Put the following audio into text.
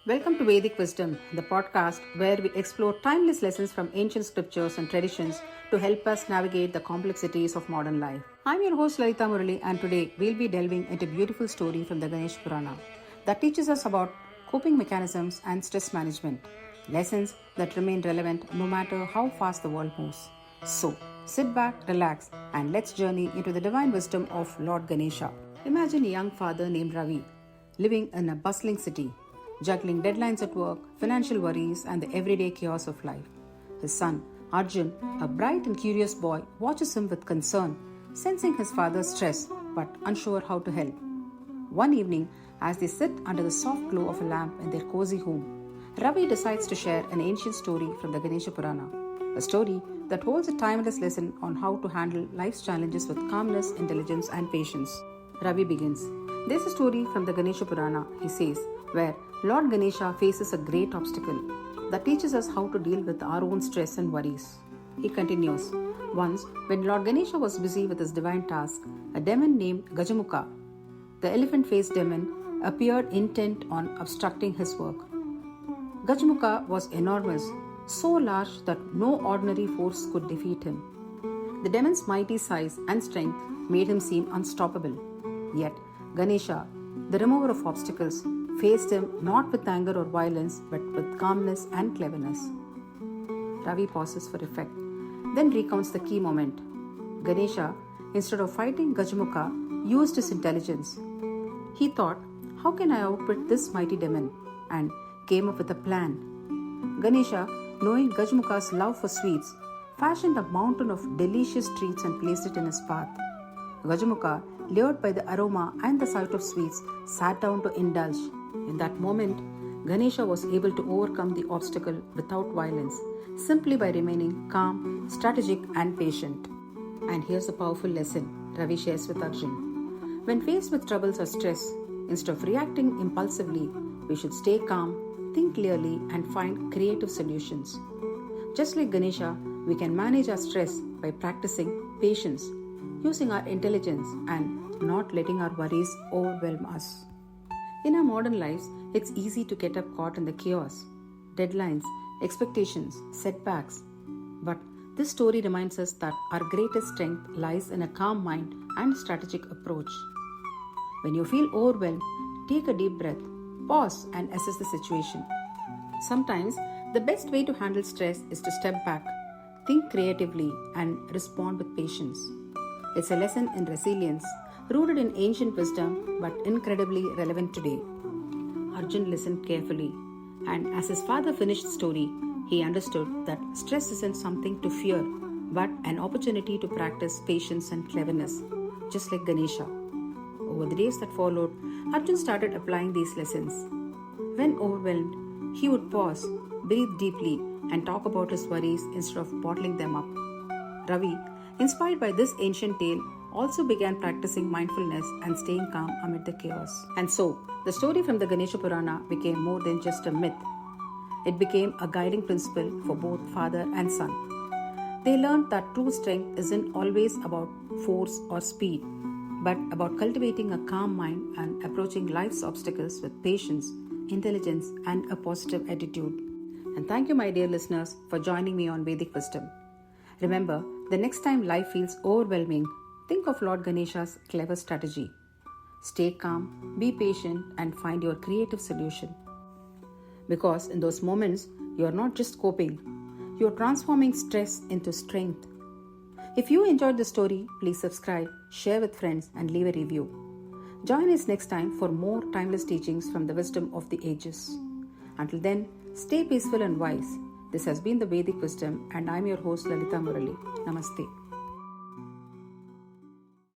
Welcome to Vedic Wisdom, the podcast where we explore timeless lessons from ancient scriptures and traditions to help us navigate the complexities of modern life. I'm your host Lalita Murali, and today we'll be delving into a beautiful story from the Ganesha Purana that teaches us about coping mechanisms and stress management, lessons that remain relevant no matter how fast the world moves. So, sit back, relax, and let's journey into the divine wisdom of Lord Ganesha. Imagine a young father named Ravi living in a bustling city, juggling deadlines at work, financial worries, and the everyday chaos of life. His son, Arjun, a bright and curious boy, watches him with concern, sensing his father's stress but unsure how to help. One evening, as they sit under the soft glow of a lamp in their cozy home, Ravi decides to share an ancient story from the Ganesha Purana, a story that holds a timeless lesson on how to handle life's challenges with calmness, intelligence, and patience. Ravi begins. There's a story from the Ganesha Purana, he says, where Lord Ganesha faces a great obstacle that teaches us how to deal with our own stress and worries. He continues, once when Lord Ganesha was busy with his divine task, a demon named Gajamukha, the elephant-faced demon, appeared intent on obstructing his work. Gajamukha was enormous, so large that no ordinary force could defeat him. The demon's mighty size and strength made him seem unstoppable. Yet, Ganesha, the remover of obstacles, faced him not with anger or violence but with calmness and cleverness. Ravi pauses for effect, then recounts the key moment. Ganesha, instead of fighting Gajamukha, used his intelligence. He thought, how can I outwit this mighty demon? And came up with a plan. Ganesha, knowing Gajamukha's love for sweets, fashioned a mountain of delicious treats and placed it in his path. Gajamukha, lured by the aroma and the sight of sweets, sat down to indulge. In that moment, Ganesha was able to overcome the obstacle without violence, simply by remaining calm, strategic, and patient. And here's a powerful lesson Ravi shares with Arjun. When faced with troubles or stress, instead of reacting impulsively, we should stay calm, think clearly, and find creative solutions. Just like Ganesha, we can manage our stress by practicing patience, using our intelligence, and not letting our worries overwhelm us. In our modern lives, it's easy to get caught in the chaos, deadlines, expectations, setbacks. But this story reminds us that our greatest strength lies in a calm mind and strategic approach. When you feel overwhelmed, take a deep breath, pause, and assess the situation. Sometimes, the best way to handle stress is to step back, think creatively, and respond with patience. It's a lesson in resilience, rooted in ancient wisdom but incredibly relevant today. Arjun listened carefully, and as his father finished the story, he understood that stress isn't something to fear but an opportunity to practice patience and cleverness, just like Ganesha. Over the days that followed, Arjun started applying these lessons. When overwhelmed, he would pause, breathe deeply, and talk about his worries instead of bottling them up. Ravi, inspired by this ancient tale, also began practicing mindfulness and staying calm amid the chaos. And so, the story from the Ganesha Purana became more than just a myth. It became a guiding principle for both father and son. They learned that true strength isn't always about force or speed, but about cultivating a calm mind and approaching life's obstacles with patience, intelligence, and a positive attitude. And thank you, my dear listeners, for joining me on Vedic Wisdom. Remember, the next time life feels overwhelming, think of Lord Ganesha's clever strategy. Stay calm, be patient, and find your creative solution. Because in those moments, you are not just coping, you are transforming stress into strength. If you enjoyed the story, please subscribe, share with friends, and leave a review. Join us next time for more timeless teachings from the wisdom of the ages. Until then, stay peaceful and wise. This has been the Vedic Wisdom, and I'm your host Lalita Murali. Namaste.